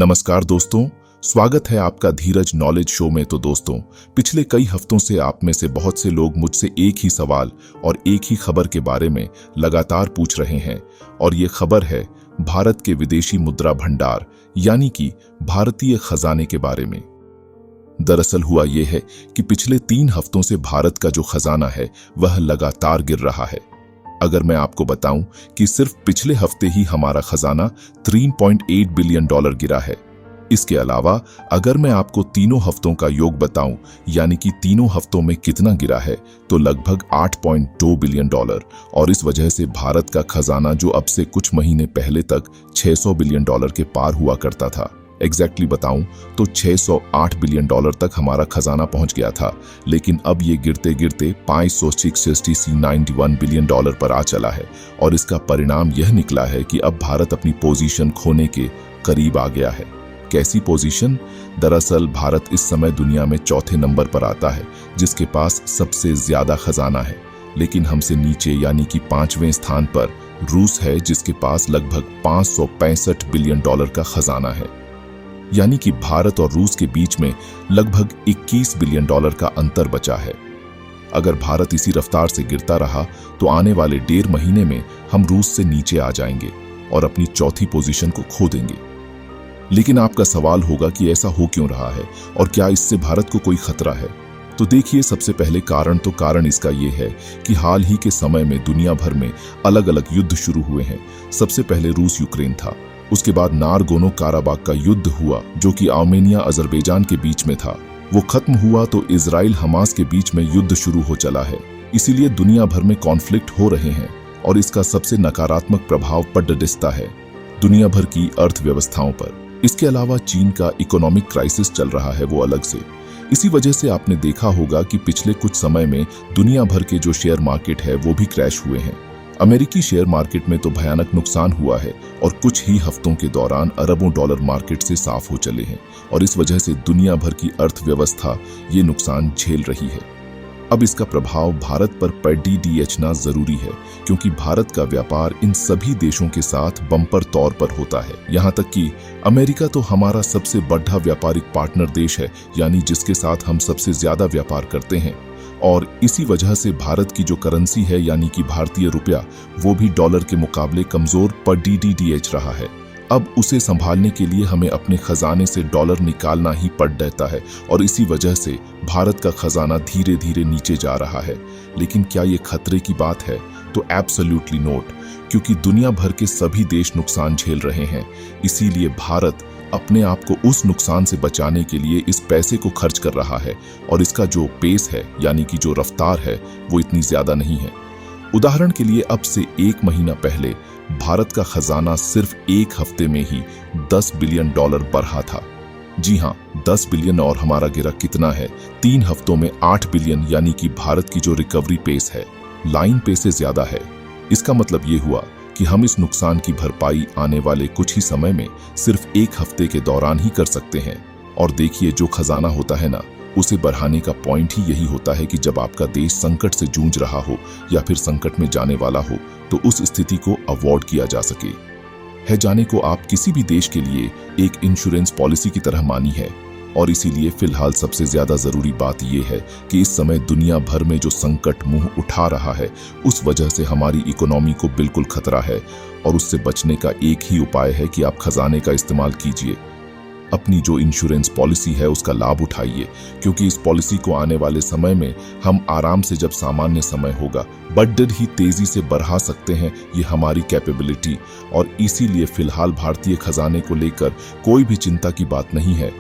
नमस्कार दोस्तों, स्वागत है आपका धीरज नॉलेज शो में। तो दोस्तों, पिछले कई हफ्तों से आप में से बहुत से लोग मुझसे एक ही सवाल और एक ही खबर के बारे में लगातार पूछ रहे हैं, और ये खबर है भारत के विदेशी मुद्रा भंडार यानी कि भारतीय खजाने के बारे में। दरअसल हुआ यह है कि पिछले 3 हफ्तों से भारत का जो खजाना है वह लगातार गिर रहा है। अगर मैं आपको बताऊं कि सिर्फ पिछले हफ्ते ही हमारा खजाना $3.8 बिलियन गिरा है। इसके अलावा अगर मैं आपको तीनों हफ्तों का योग बताऊं, यानी कि तीनों हफ्तों में कितना गिरा है, तो लगभग $8.2 बिलियन। और इस वजह से भारत का खजाना जो अब से कुछ महीने पहले तक $600 बिलियन के पार हुआ करता था, एग्जैक्टली बताऊं तो $608 बिलियन तक हमारा खजाना पहुंच गया था, लेकिन अब ये गिरते गिरते $591 बिलियन पर आ चला है। और इसका परिणाम यह निकला है कि अब भारत अपनी पोजीशन खोने के करीब आ गया है। कैसी पोजीशन? दरअसल भारत इस समय दुनिया में चौथे नंबर पर आता है, जिसके पास सबसे ज्यादा खजाना है। लेकिन हमसे नीचे यानी कि 5वें स्थान पर रूस है, जिसके पास लगभग $565 बिलियन का खजाना है। यानी कि भारत और रूस के बीच में लगभग $21 बिलियन का अंतर बचा है। अगर भारत इसी रफ्तार से गिरता रहा तो आने वाले 1.5 महीने में हम रूस से नीचे आ जाएंगे और अपनी चौथी पोजीशन को खो देंगे। लेकिन आपका सवाल होगा कि ऐसा हो क्यों रहा है और क्या इससे भारत को कोई खतरा है? तो देखिए, सबसे पहले कारण इसका ये है कि हाल ही के समय में दुनिया भर में अलग अलग युद्ध शुरू हुए हैं। सबसे पहले रूस यूक्रेन था, उसके बाद नारगोनो काराबाग का युद्ध हुआ जो कि आर्मेनिया अजरबैजान के बीच में था। वो खत्म हुआ तो इजराइल हमास के बीच में युद्ध शुरू हो चला है। इसीलिए दुनिया भर में कॉन्फ्लिक्ट हो रहे हैं और इसका सबसे नकारात्मक प्रभाव पड़ दिखता है दुनिया भर की अर्थव्यवस्थाओं पर। इसके अलावा चीन का इकोनॉमिक क्राइसिस चल रहा है, वो अलग से। इसी वजह से आपने देखा होगा कि पिछले कुछ समय में दुनिया भर के जो शेयर मार्केट है वो भी क्रैश हुए हैं। अमेरिकी शेयर मार्केट में तो भयानक नुकसान हुआ है और कुछ ही हफ्तों के दौरान अरबों डॉलर मार्केट से साफ हो चले हैं, और इस वजह से दुनिया भर की अर्थव्यवस्था ये नुकसान झेल रही है। अब इसका प्रभाव भारत पर पड़ना जरूरी है, क्योंकि भारत का व्यापार इन सभी देशों के साथ बम्पर तौर पर होता है। यहाँ तक कि अमेरिका तो हमारा सबसे बड़ा व्यापारिक पार्टनर देश है, यानी जिसके साथ हम सबसे ज्यादा व्यापार करते हैं। और इसी वजह से भारत की जो करेंसी है यानी कि भारतीय रुपया, वो भी डॉलर के मुकाबले कमजोर पड़ रहा है। अब उसे संभालने के लिए हमें अपने खजाने से डॉलर निकालना ही पड़ जाता है, और इसी वजह से भारत का खजाना धीरे धीरे नीचे जा रहा है। लेकिन क्या ये खतरे की बात है? तो एब्सोल्युटली नॉट, क्योंकि दुनिया भर के सभी देश नुकसान झेल रहे हैं। इसीलिए भारत अपने आप को उस नुकसान से बचाने के लिए इस पैसे को खर्च कर रहा है, और इसका जो पेस है यानी कि जो रफ्तार है वो इतनी ज्यादा नहीं है। उदाहरण के लिए अब से 1 महीना पहले भारत का खजाना सिर्फ 1 हफ्ते में ही $10 बिलियन बढ़ा था। जी हाँ, 10 बिलियन। और हमारा गिरा कितना है? 3 हफ्तों में 8 बिलियन, यानी कि भारत की जो रिकवरी पेस है लाइन पे से ज्यादा है। इसका मतलब ये हुआ कि हम इस नुकसान की भरपाई आने वाले कुछ ही समय में सिर्फ 1 हफ्ते के दौरान ही कर सकते हैं। और देखिए, जो खजाना होता है ना, उसे बढ़ाने का पॉइंट ही यही होता है कि जब आपका देश संकट से जूझ रहा हो या फिर संकट में जाने वाला हो, तो उस स्थिति को अवॉइड किया जा सके। है जाने को आप किसी भी देश के लिए एक इंश्योरेंस पॉलिसी की तरह मानी है, और इसीलिए फिलहाल सबसे ज्यादा जरूरी बात यह है कि इस समय दुनिया भर में जो संकट मुंह उठा रहा है, उस वजह से हमारी इकोनॉमी को बिल्कुल खतरा है, और उससे बचने का एक ही उपाय है कि आप खजाने का इस्तेमाल कीजिए। अपनी जो इंश्योरेंस पॉलिसी है उसका लाभ उठाइए, क्योंकि इस पॉलिसी को आने वाले समय में हम आराम से, जब सामान्य समय होगा, बड्ड ही तेजी से बढ़ा सकते हैं। ये हमारी कैपेबिलिटी, और इसीलिए फिलहाल भारतीय खजाने को लेकर कोई भी चिंता की बात नहीं है।